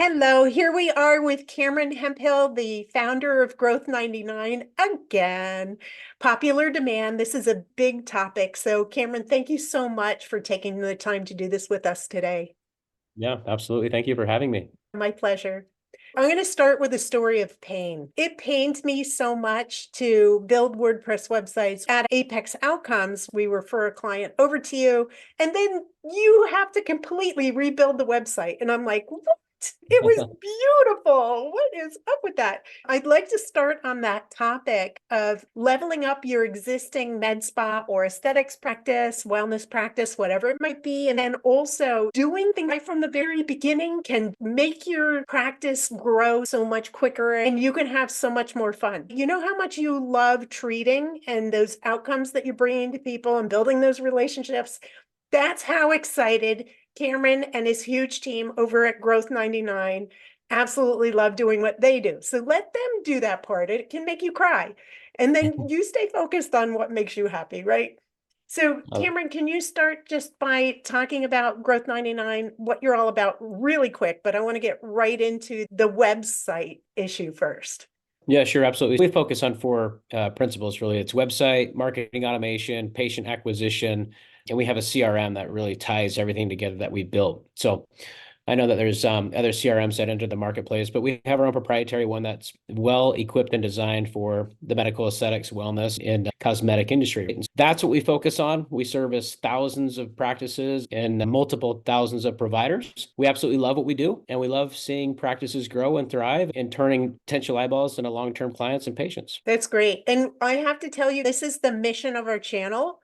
Hello, here we are with Cameron Hemphill, the founder of Growth99 again. Popular demand. This is a big topic. So, Cameron, thank you so much for taking the time to do this with us today. Yeah, absolutely. Thank you for having me. My pleasure. I'm going to start with a story of pain. It pains me so much to build WordPress websites. At Apex Outcomes, we refer a client over to you, and then you have to completely rebuild the website. And I'm like, what? It was beautiful. What is up with that? I'd like to start on that topic of leveling up your existing med spa or aesthetics practice, wellness practice, whatever it might be. And then also doing things right from the very beginning can make your practice grow so much quicker and you can have so much more fun. You know how much you love treating and those outcomes that you're bringing to people and building those relationships? That's how excited Cameron and his huge team over at Growth99 absolutely love doing what they do. So let them do that part. It can make you cry. And then you stay focused on what makes you happy, right? So Cameron, can you start just by talking about Growth99, what you're all about really quick, but I want to get right into the website issue first. Yeah, sure. Absolutely. We focus on four principles, really. It's website, marketing automation, patient acquisition, and we have a CRM that really ties everything together that we built. So I know that there's other CRMs that enter the marketplace, but we have our own proprietary one that's well equipped and designed for the medical aesthetics, wellness, and cosmetic industry. And that's what we focus on. We service thousands of practices and multiple thousands of providers. We absolutely love what we do, and we love seeing practices grow and thrive and turning potential eyeballs into long-term clients and patients. That's great. And I have to tell you, this is the mission of our channel,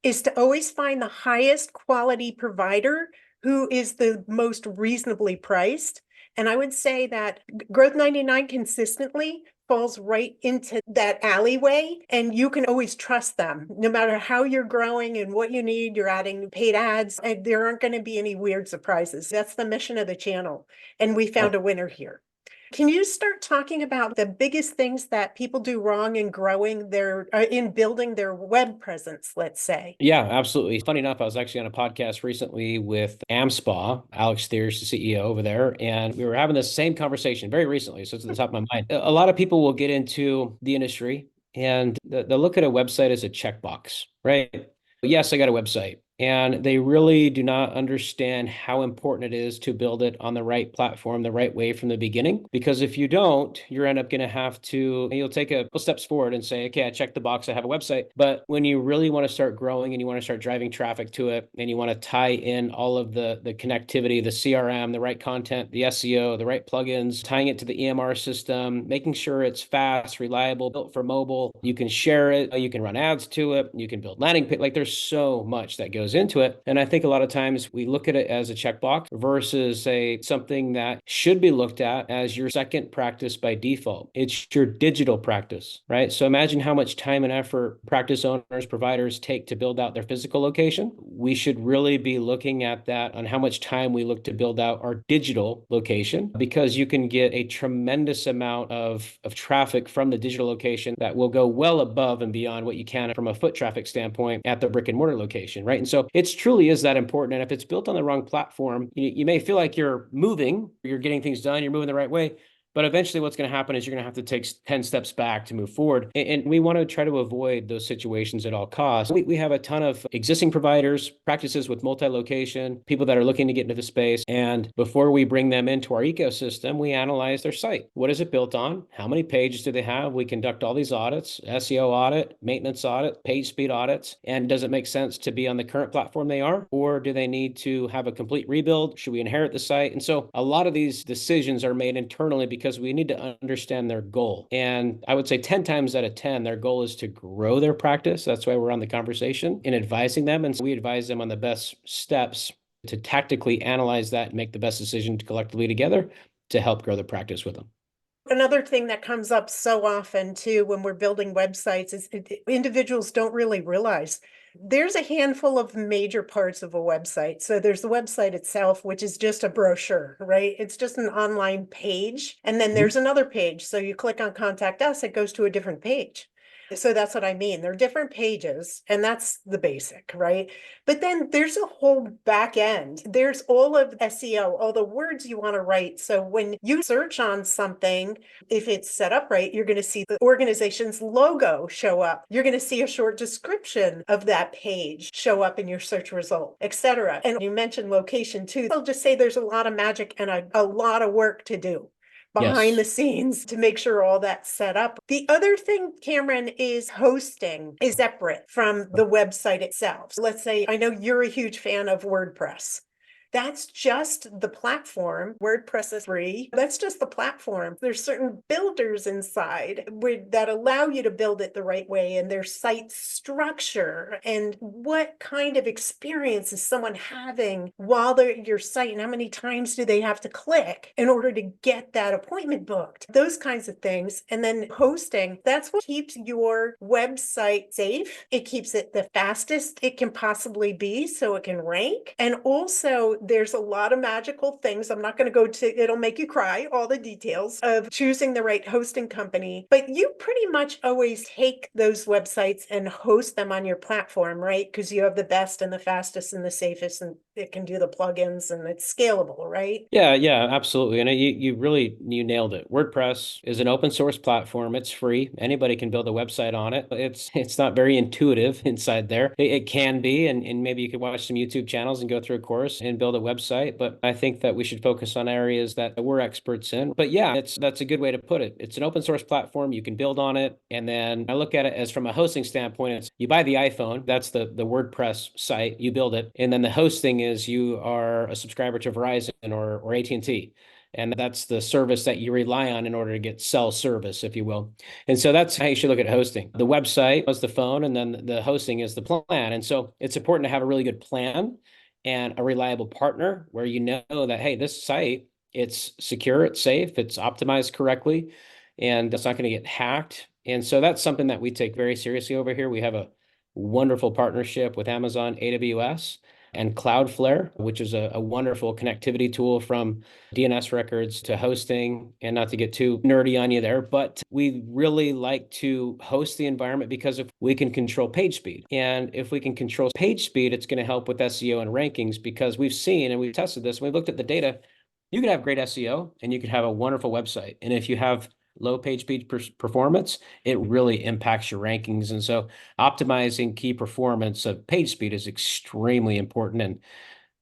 is to always find the highest quality provider who is the most reasonably priced. And I would say that Growth99 consistently falls right into that alleyway, and you can always trust them. No matter how you're growing and what you need, you're adding paid ads, and there aren't going to be any weird surprises. That's the mission of the channel. And we found a winner here. Can you start talking about the biggest things that people do wrong in growing in building their web presence, let's say? Yeah, absolutely. Funny enough, I was actually on a podcast recently with AmSpa, Alex Thiersch, the CEO over there, and we were having this same conversation very recently. So it's at the top of my mind. A lot of people will get into the industry and they'll look at a website as a checkbox, right? Yes, I got a website. And they really do not understand how important it is to build it on the right platform, the right way from the beginning. Because if you don't, you're end up going to have to, you'll take a couple steps forward and say, okay, I checked the box, I have a website. But when you really want to start growing and you want to start driving traffic to it, and you want to tie in all of the connectivity, the CRM, the right content, the SEO, the right plugins, tying it to the EMR system, making sure it's fast, reliable, built for mobile, you can share it, you can run ads to it, you can build landing page. Like there's so much that goes into it. And I think a lot of times we look at it as a checkbox versus something that should be looked at as your second practice by default. It's your digital practice, right? So imagine how much time and effort practice owners, providers take to build out their physical location. We should really be looking at that on how much time we look to build out our digital location, because you can get a tremendous amount of traffic from the digital location that will go well above and beyond what you can from a foot traffic standpoint at the brick and mortar location, right? And so it's truly is that important. And if it's built on the wrong platform, you may feel like you're moving, you're getting things done, you're moving the right way. But eventually what's going to happen is you're going to have to take 10 steps back to move forward. And we want to try to avoid those situations at all costs. We have a ton of existing providers, practices with multi-location, people that are looking to get into the space. And before we bring them into our ecosystem, we analyze their site. What is it built on? How many pages do they have? We conduct all these audits, SEO audit, maintenance audit, page speed audits. And does it make sense to be on the current platform they are? Or do they need to have a complete rebuild? Should we inherit the site? And so a lot of these decisions are made internally because we need to understand their goal. And I would say 10 times out of 10, their goal is to grow their practice. That's why we're on the conversation in advising them. And so we advise them on the best steps to tactically analyze that and make the best decision collectively together to help grow the practice with them. Another thing that comes up so often too when we're building websites is individuals don't really realize there's a handful of major parts of a website. So there's the website itself, which is just a brochure, right? It's just an online page. And then there's another page. So you click on Contact Us, it goes to a different page. So that's what I mean. They're different pages, and that's the basic, right? But then there's a whole back end. There's all of SEO, all the words you want to write. So when you search on something, if it's set up right, you're going to see the organization's logo show up. You're going to see a short description of that page show up in your search result, etc. And you mentioned location too. I'll just say there's a lot of magic and a lot of work to do behind the Yes. scenes to make sure all that's set up. The other thing, Cameron, is hosting is separate from the website itself. So let's say, I know you're a huge fan of WordPress. That's just the platform. WordPress is free. That's just the platform. There's certain builders inside that allow you to build it the right way, and their site structure and what kind of experience is someone having while they're at your site, and how many times do they have to click in order to get that appointment booked? Those kinds of things. And then hosting, that's what keeps your website safe. It keeps it the fastest it can possibly be so it can rank. And also, there's a lot of magical things. I'm not going to go to, it'll make you cry, all the details of choosing the right hosting company, but you pretty much always take those websites and host them on your platform, right? Because you have the best and the fastest and the safest, and it can do the plugins and it's scalable, right? Yeah, yeah, absolutely. And you nailed it. WordPress is an open source platform. It's free. Anybody can build a website on it. It's not very intuitive inside there. It can be, and maybe you could watch some YouTube channels and go through a course and build a website. But I think that we should focus on areas that we're experts in. But yeah, that's a good way to put it. It's an open source platform. You can build on it. And then I look at it as from a hosting standpoint, it's you buy the iPhone, that's the WordPress site, you build it. And then the hosting is you are a subscriber to Verizon or AT&T. And that's the service that you rely on in order to get cell service, if you will. And so that's how you should look at hosting. The website was the phone, and then the hosting is the plan. And so it's important to have a really good plan and a reliable partner where you know that, hey, this site, it's secure, it's safe, it's optimized correctly, and it's not going to get hacked. And so that's something that we take very seriously over here. We have a wonderful partnership with Amazon AWS and Cloudflare, which is a wonderful connectivity tool from DNS records to hosting. And not to get too nerdy on you there, but we really like to host the environment because if we can control page speed. And if we can control page speed, it's going to help with SEO and rankings, because we've seen and we've tested this and we've looked at the data. You could have great SEO and you could have a wonderful website. And if you have low page speed performance, it really impacts your rankings. And so optimizing key performance of page speed is extremely important, and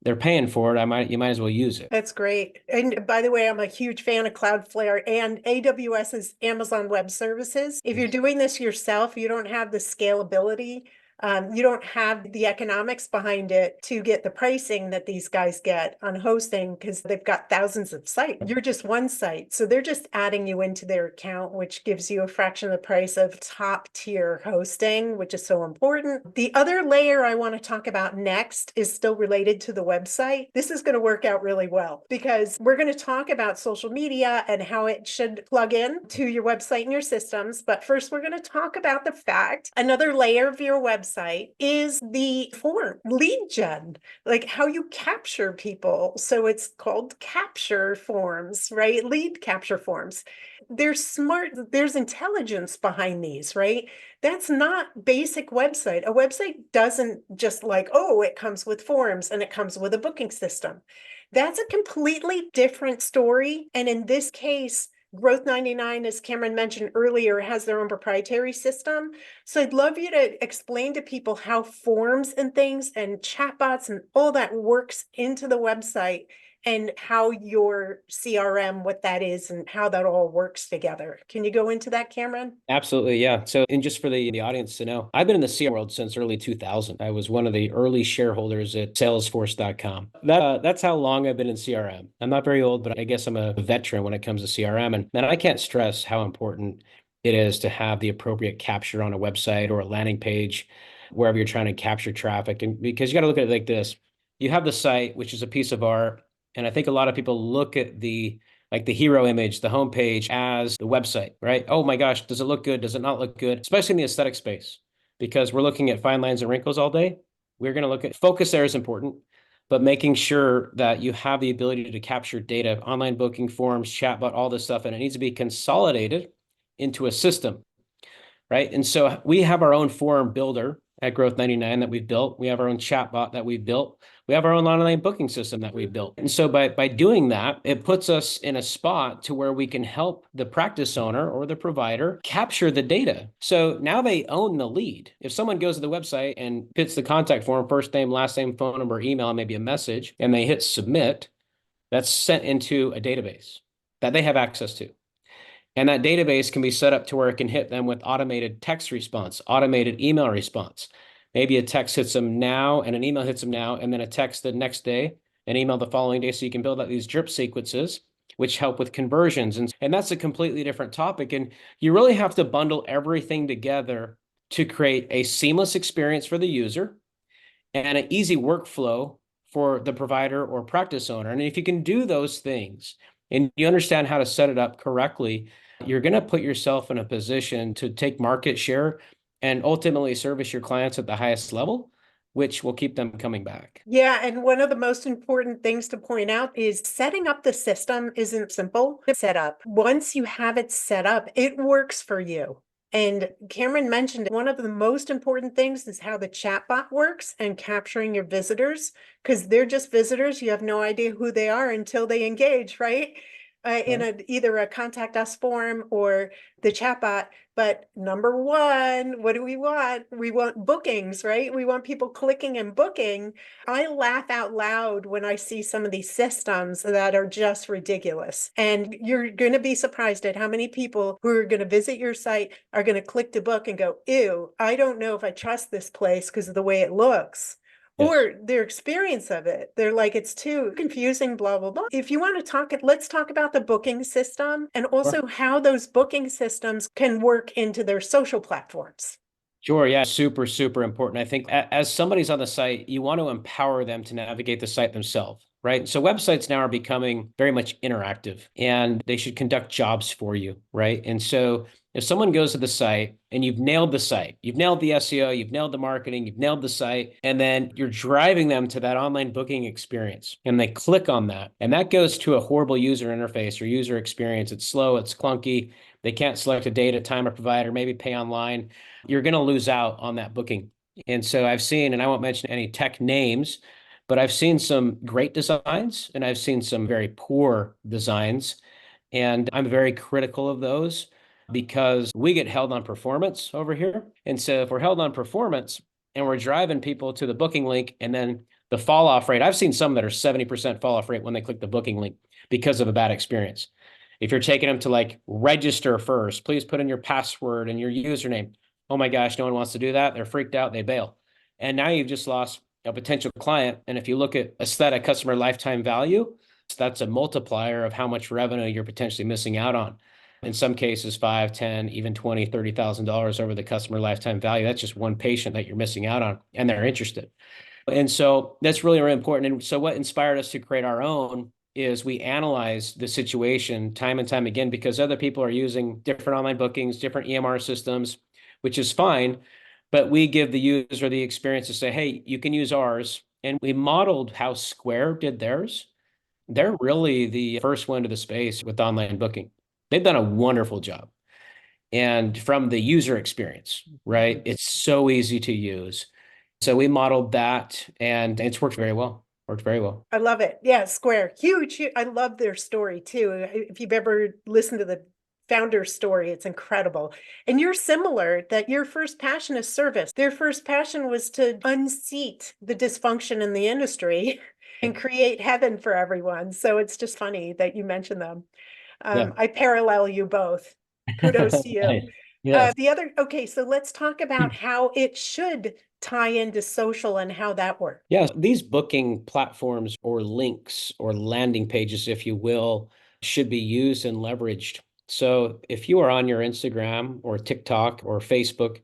they're paying for it. You might as well use it. That's great. And by the way, I'm a huge fan of Cloudflare and AWS's Amazon Web Services. If you're doing this yourself, you don't have the scalability. You don't have the economics behind it to get the pricing that these guys get on hosting, because they've got thousands of sites. You're just one site. So they're just adding you into their account, which gives you a fraction of the price of top tier hosting, which is so important. The other layer I want to talk about next is still related to the website. This is going to work out really well because we're going to talk about social media and how it should plug in to your website and your systems. But first, we're going to talk about the fact another layer of your website is the form lead gen, like how you capture people. So it's called capture forms, right? Lead capture forms. There's smart, there's intelligence behind these, right? That's not basic website. A website doesn't just like, oh, it comes with forms and it comes with a booking system. That's a completely different story. And in this case, Growth99, as Cameron mentioned earlier, has their own proprietary system. So I'd love you to explain to people how forms and things and chatbots and all that works into the website, and how your CRM, what that is, and how that all works together. Can you go into that, Cameron? Absolutely, yeah. So, and just for the audience to know, I've been in the CRM world since early 2000. I was one of the early shareholders at Salesforce.com. That's how long I've been in CRM. I'm not very old, but I guess I'm a veteran when it comes to CRM. And man, I can't stress how important it is to have the appropriate capture on a website or a landing page, wherever you're trying to capture traffic. And because you got to look at it like this, you have the site, which is a piece of art. And I think a lot of people look at the hero image, the homepage as the website, right? Oh my gosh, does it look good? Does it not look good? Especially in the aesthetic space, because we're looking at fine lines and wrinkles all day. We're going to look at focus there is important, but making sure that you have the ability to capture data, online booking forms, chatbot, all this stuff, and it needs to be consolidated into a system. right? And so we have our own form builder at Growth99 that we've built. We have our own chatbot that we've built. We have our own online booking system that we've built. And so by doing that, it puts us in a spot to where we can help the practice owner or the provider capture the data. So now they own the lead. If someone goes to the website and hits the contact form, first name, last name, phone number, email, maybe a message, and they hit submit, that's sent into a database that they have access to. And that database can be set up to where it can hit them with automated text response, automated email response. Maybe a text hits them now and an email hits them now, and then a text the next day, an email the following day. So you can build out these drip sequences, which help with conversions. And that's a completely different topic. And you really have to bundle everything together to create a seamless experience for the user and an easy workflow for the provider or practice owner. And if you can do those things and you understand how to set it up correctly, you're going to put yourself in a position to take market share and ultimately service your clients at the highest level, which will keep them coming back. Yeah, and one of the most important things to point out is setting up the system isn't simple to set up. Once you have it set up, it works for you. And Cameron mentioned one of the most important things is how the chatbot works and capturing your visitors, because they're just visitors. You have no idea who they are until they engage, right? In either a contact us form or the chatbot. But number one, what do we want? We want bookings, right? We want people clicking and booking. I laugh out loud when I see some of these systems that are just ridiculous. And you're going to be surprised at how many people who are going to visit your site are going to click to book and go, ew, I don't know if I trust this place because of the way it looks. Yes. Or their experience of it. They're like, it's too confusing, blah, blah, blah. If you want to talk, let's talk about the booking system and also how those booking systems can work into their social platforms. Sure. Yeah. Super, super important. I think as somebody's on the site, you want to empower them to navigate the site themselves, right? So websites now are becoming very much interactive and they should conduct jobs for you, right? And so if someone goes to the site and you've nailed the site, you've nailed the SEO, you've nailed the marketing, you've nailed the site, and then you're driving them to that online booking experience and they click on that, and that goes to a horrible user interface or user experience. It's slow, it's clunky. They can't select a date, a time, a provider, maybe pay online. You're going to lose out on that booking. And so I've seen, and I won't mention any tech names, but I've seen some great designs and I've seen some very poor designs. And I'm very critical of those because we get held on performance over here. And so if we're held on performance and we're driving people to the booking link and then the fall off rate, I've seen some that are 70% fall off rate when they click the booking link because of a bad experience. If you're taking them to like register first, please put in your password and your username. Oh my gosh, no one wants to do that. They're freaked out. They bail. And now you've just lost a potential client. And if you look at aesthetic customer lifetime value, that's a multiplier of how much revenue you're potentially missing out on. In some cases, 5, 10, even 20, $30,000 over the customer lifetime value. That's just one patient that you're missing out on, and they're interested. And so that's really, really important. And so what inspired us to create our own is we analyze the situation time and time again because other people are using different online bookings, different EMR systems, which is fine. But we give the user the experience to say, hey, you can use ours. And we modeled how Square did theirs. They're really the first one to the space with online booking. They've done a wonderful job. And from the user experience, right? It's so easy to use. So we modeled that and it's worked very well. Worked very well. I love it. Yeah, Square, huge. I love their story too. If you've ever listened to the founder story, it's incredible. And you're similar, that your first passion is service. Their first passion was to unseat the dysfunction in the industry and create heaven for everyone. So it's just funny that you mentioned them. Yeah. I parallel you both. Kudos to you. Nice. Yes. Okay, so let's talk about how it should tie into social and how that works. Yeah, these booking platforms or links or landing pages, if you will, should be used and leveraged. So if you are on your Instagram or TikTok or Facebook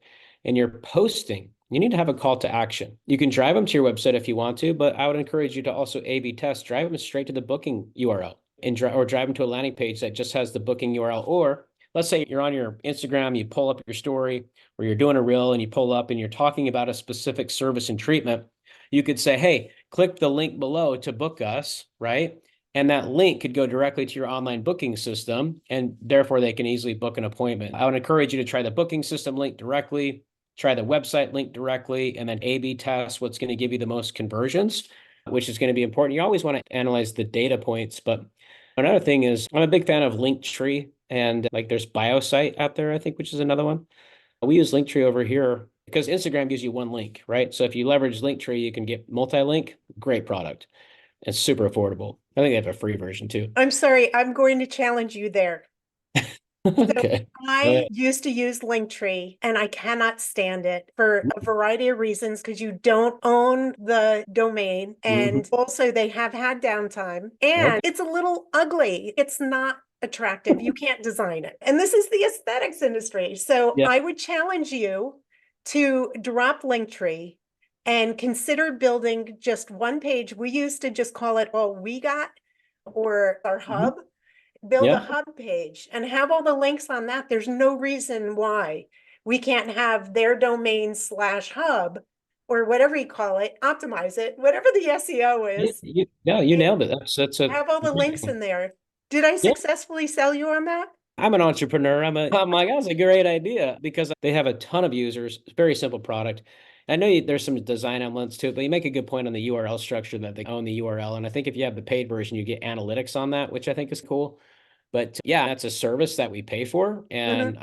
and you're posting, you need to have a call to action. You can drive them to your website if you want to, but I would encourage you to also A/B test, drive them straight to the booking URL and or drive them to a landing page that just has the booking URL. Or let's say you're on your Instagram, you pull up your story, or you're doing a reel and you pull up and you're talking about a specific service and treatment. You could say, hey, click the link below to book us, right? And that link could go directly to your online booking system, and therefore they can easily book an appointment. I would encourage you to try the booking system link directly, try the website link directly, and then A/B test what's going to give you the most conversions, which is going to be important. You always want to analyze the data points. But another thing is I'm a big fan of Linktree, and like there's BioSite out there, I think, which is another one. We use Linktree over here because Instagram gives you one link, right? So if you leverage Linktree, you can get multi-link, great product. It's super affordable. I think they have a free version too. I'm sorry, I'm going to challenge you there. So Okay. I used to use Linktree and I cannot stand it for a variety of reasons because you don't own the domain Mhm. and also they have had downtime and Nope. it's a little ugly. It's not attractive. You can't design it. And this is the aesthetics industry. So Yeah. I would challenge you to drop Linktree and consider building just one page. We used to just call it all we got or our Mhm. hub. Build a Yeah. hub page and have all the links on that. There's no reason why we can't have their domain slash hub or whatever you call it, optimize it, whatever the SEO is, Yeah, you and nailed it. That's a have all the links in there. Did I yeah. successfully sell you on that? I'm an entrepreneur. I'm like, that's a great idea because they have a ton of users. It's a very simple product. I know there's some design elements to it, but you make a good point on the URL structure that they own the URL. And I think if you have the paid version, you get analytics on that, which I think is cool. But yeah, that's a service that we pay for. Mhm. And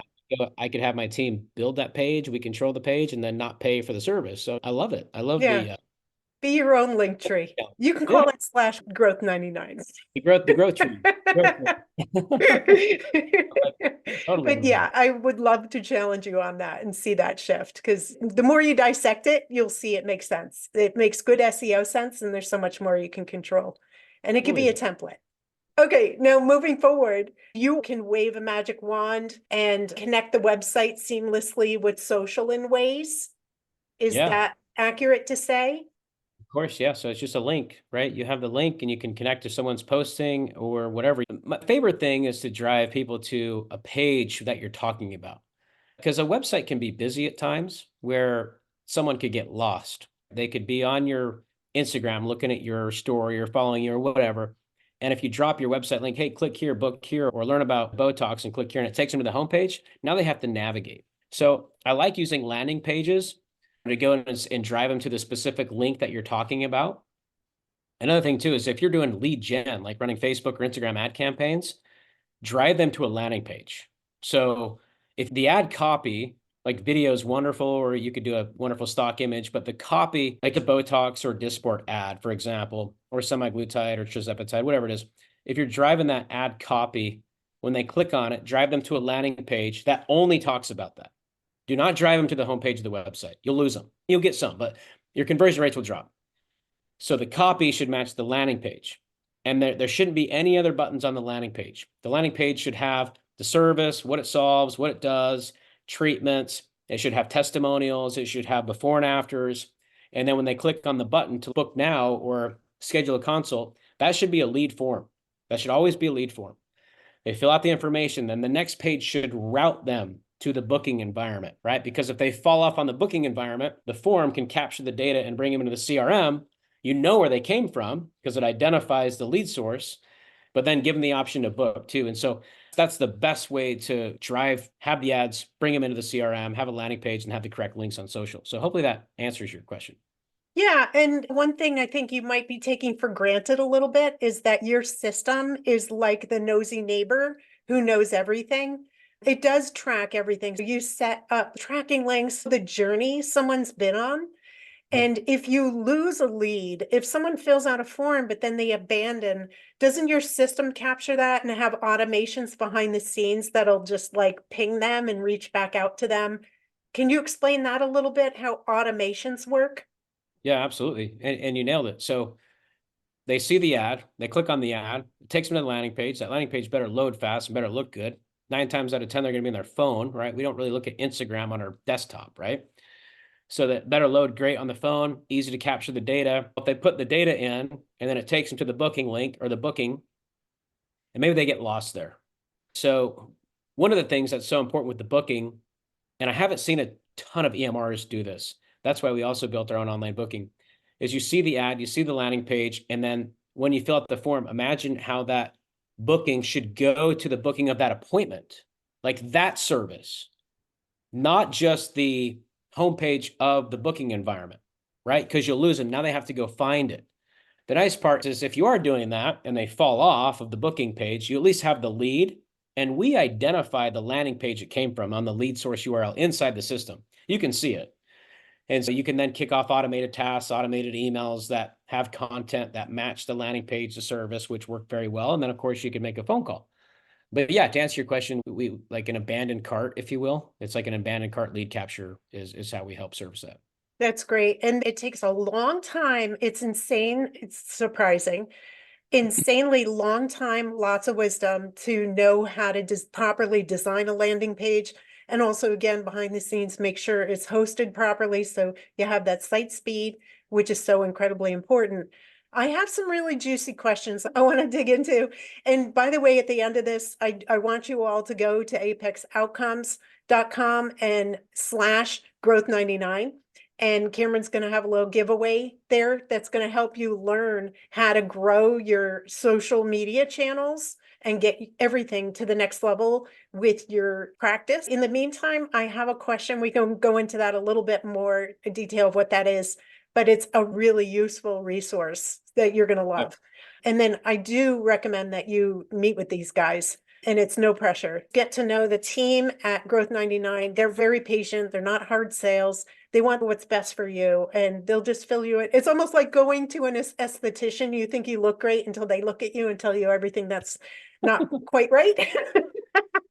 I could have my team build that page. We control the page and then not pay for the service. So I love it. I love Yeah, the be your own link tree. yeah. You can Yeah. call it slash growth 99. The growth tree. Growth tree. Totally. But yeah, I would love to challenge you on that and see that shift because the more you dissect it, you'll see it makes sense. It makes good SEO sense, and there's so much more you can control. And it could be a Totally. template. Okay, now moving forward, you can wave a magic wand and connect the website seamlessly with social in ways. Is Yeah. that accurate to say? Of course, yeah. So it's just a link, right? You have the link and you can connect to someone's posting or whatever. My favorite thing is to drive people to a page that you're talking about because a website can be busy at times where someone could get lost. They could be on your Instagram looking at your story or following you or whatever. And if you drop your website link, hey, click here, book here, or learn about Botox and click here, and it takes them to the homepage, now they have to navigate. So I like using landing pages to go and drive them to the specific link that you're talking about. Another thing too is if you're doing lead gen, like running Facebook or Instagram ad campaigns, drive them to a landing page. So if the ad copy, like video is wonderful, or you could do a wonderful stock image, but the copy, like a Botox or Dysport ad, for example, or semaglutide or tirzepatide, whatever it is, if you're driving that ad copy, when they click on it, drive them to a landing page that only talks about that. Do not drive them to the homepage of the website. You'll lose them. You'll get some, but your conversion rates will drop. So the copy should match the landing page. And there shouldn't be any other buttons on the landing page. The landing page should have the service, what it solves, what it does, treatments. It should have testimonials. It should have before and afters. And then when they click on the button to book now or schedule a consult, that should be a lead form. That should always be a lead form. They fill out the information, then the next page should route them to the booking environment, right? Because if they fall off on the booking environment, the form can capture the data and bring them into the CRM. You know where they came from because it identifies the lead source, but then give them the option to book too. And so that's the best way to have the ads, bring them into the CRM, have a landing page, and have the correct links on social. So hopefully that answers your question. Yeah, and one thing I think you might be taking for granted a little bit is that your system is like the nosy neighbor who knows everything. It does track everything. So you set up tracking links, the journey someone's been on. Yep. And if you lose a lead, if someone fills out a form, but then they abandon, doesn't your system capture that and have automations behind the scenes that'll just like ping them and reach back out to them? Can you explain that a little bit, how automations work? Yeah, absolutely. And you nailed it. So they see the ad, they click on the ad, it takes them to the landing page. That landing page better load fast and better look good. 9 times out of 10, they're going to be on their phone, right? We don't really look at Instagram on our desktop, right? So that better load great on the phone, easy to capture the data. If they put the data in and then it takes them to the booking link or the booking, and maybe they get lost there. So one of the things that's so important with the booking, and I haven't seen a ton of EMRs do this. That's why we also built our own online booking, is you see the ad, you see the landing page, and then when you fill out the form, imagine how that booking should go to the booking of that appointment, like that service, not just the homepage of the booking environment, right? Because you'll lose them. Now they have to go find it. The nice part is if you are doing that and they fall off of the booking page, you at least have the lead, and we identify the landing page it came from on the lead source URL inside the system. You can see it. And so you can then kick off automated tasks, automated emails that have content that match the landing page, the service, which work very well. And then, of course, you can make a phone call. But yeah, to answer your question, we like an abandoned cart, if you will. It's like an abandoned cart lead capture is how we help service that. That's great. And it takes a long time. It's insane. It's surprising. Insanely long time, lots of wisdom to know how to properly design a landing page. And also, again, behind the scenes, make sure it's hosted properly so you have that site speed, which is so incredibly important. I have some really juicy questions I want to dig into. And by the way, at the end of this, I want you all to go to apexoutcomes.com and /growth99. And Cameron's going to have a little giveaway there that's going to help you learn how to grow your social media channels and get everything to the next level with your practice. In the meantime, I have a question. We can go into that a little bit more in detail of what that is, but it's a really useful resource that you're going to love. And then I do recommend that you meet with these guys. And it's no pressure. Get to know the team at Growth99. They're very patient. They're not hard sales. They want what's best for you, and they'll just fill you in. It's almost like going to an esthetician. You think you look great until they look at you and tell you everything that's not quite right.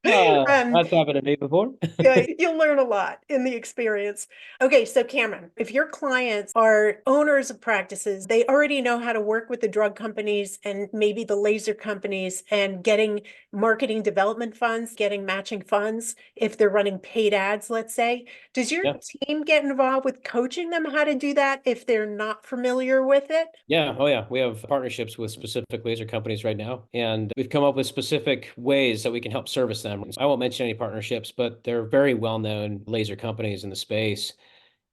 That's happened to me before. Yeah, you'll learn a lot in the experience. Okay, so Cameron, if your clients are owners of practices, they already know how to work with the drug companies and maybe the laser companies and getting marketing development funds, getting matching funds, if they're running paid ads, let's say. Does your team get involved with coaching them how to do that if they're not familiar with it? Yeah. Oh, yeah. We have partnerships with specific laser companies right now, and we've come up with specific ways that we can help service them. I won't mention any partnerships, but they're very well-known laser companies in the space,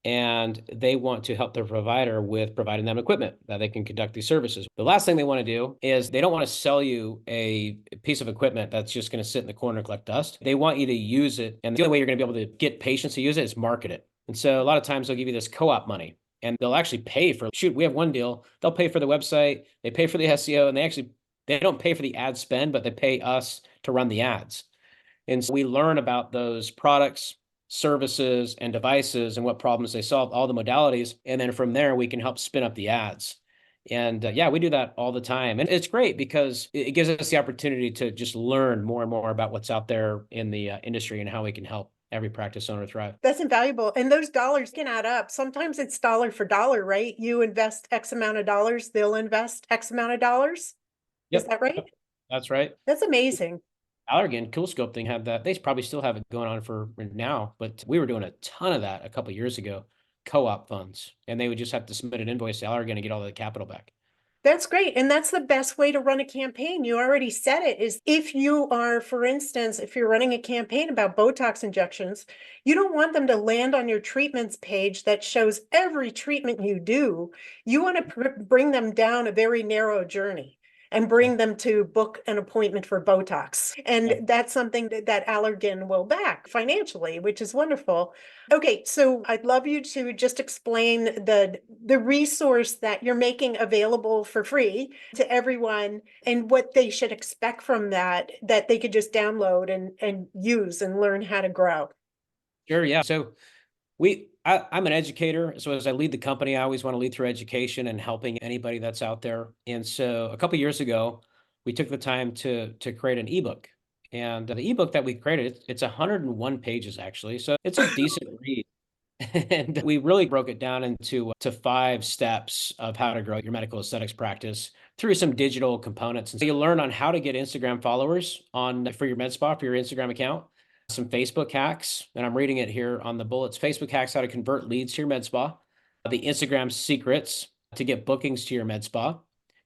and they want to help their provider with providing them equipment that they can conduct these services. The last thing they want to do is they don't want to sell you a piece of equipment that's just going to sit in the corner and collect dust. They want you to use it, and the only way you're going to be able to get patients to use it is market it. And so a lot of times they'll give you this co-op money. And they'll actually pay for, shoot, we have one deal. They'll pay for the website, they pay for the SEO, and they don't pay for the ad spend, but they pay us to run the ads. And so we learn about those products, services, and devices and what problems they solve, all the modalities. And then from there, we can help spin up the ads. And yeah, we do that all the time. And it's great because it gives us the opportunity to just learn more and more about what's out there in the industry and how we can help every practice owner thrive. That's invaluable. And those dollars can add up. Sometimes it's dollar for dollar, right? You invest X amount of dollars, they'll invest X amount of dollars. Is that right? That's right. That's amazing. Allergan, CoolScope thing had that. They probably still have it going on for now, but we were doing a ton of that a couple of years ago, co-op funds, and they would just have to submit an invoice to Allergan and get all the capital back. That's great. And that's the best way to run a campaign. You already said it is if you are, for instance, if you're running a campaign about Botox injections, you don't want them to land on your treatments page that shows every treatment you do. You want to bring them down a very narrow journey and bring them to book an appointment for Botox. And that's something that Allergan will back financially, which is wonderful. Okay, so I'd love you to just explain the resource that you're making available for free to everyone and what they should expect from that they could just download and use and learn how to grow. Sure, yeah. So I'm an educator. So as I lead the company, I always want to lead through education and helping anybody that's out there. And so a couple of years ago, we took the time to create an ebook. And the ebook that we created, it's 101 pages actually. So it's a decent read. And we really broke it down into to 5 steps of how to grow your medical aesthetics practice through some digital components. And so you learn on how to get Instagram followers for your med spa, for your Instagram account, some Facebook hacks, and I'm reading it here on the bullets. Facebook hacks, how to convert leads to your med spa, the Instagram secrets to get bookings to your med spa,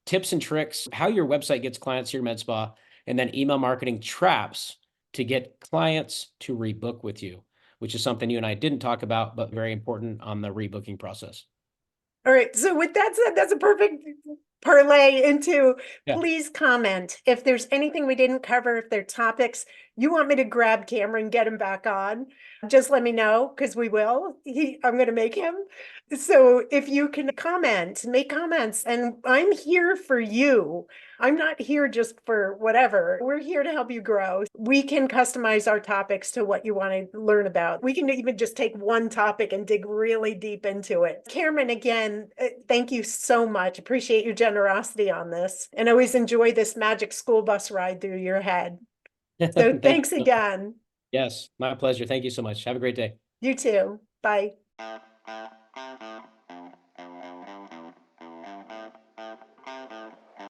tips and tricks, how your website gets clients to your med spa, and then email marketing traps to get clients to rebook with you, which is something you and I didn't talk about, but very important on the rebooking process. All right. So with that said, that's a perfect parlay into, Yeah. please comment. If there's anything we didn't cover, if there are topics you want me to grab Cameron, get him back on, just let me know, because we will. I'm going to make him. So if you can comment, make comments, and I'm here for you. I'm not here just for whatever. We're here to help you grow. We can customize our topics to what you want to learn about. We can even just take one topic and dig really deep into it. Cameron, again, thank you so much. Appreciate your generosity on this. And always enjoy this magic school bus ride through your head. So Thank thanks you. again. Yes, my pleasure. Thank you so much. Have a great day. You too. Bye.